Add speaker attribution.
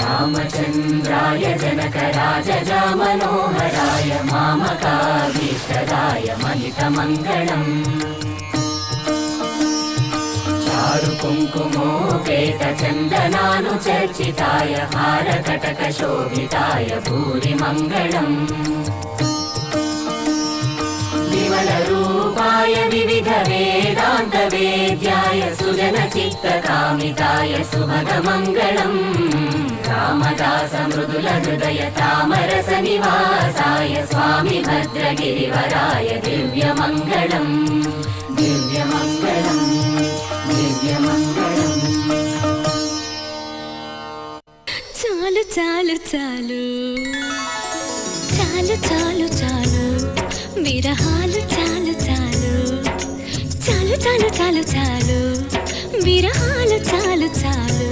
Speaker 1: रामचन्द्राय जनकराजजा मनोहराय मामकाभीष्टदाय महितमङ्गलम् चारु कुङ्कुमोपेतचन्दनानुचर्चिताय हारकटकशोभिताय भूरिमङ्गलम् विमलरूपाय विविधवेदान्तवेद्याय सुजनचित्तकामिताय सुभगमङ्गलम् रामदास मृदुलहृदय तामरसनिवासाय स्वामि भद्रगिरिवराय दिव्यमङ्गलम् दिव्यमङ्गलम् दिव्यमङ्गलम्
Speaker 2: चालु चालु चालु चालु चालु चालु विरहालु चालु चालु चालु चालु चालु चालु विरहालु चालु चालु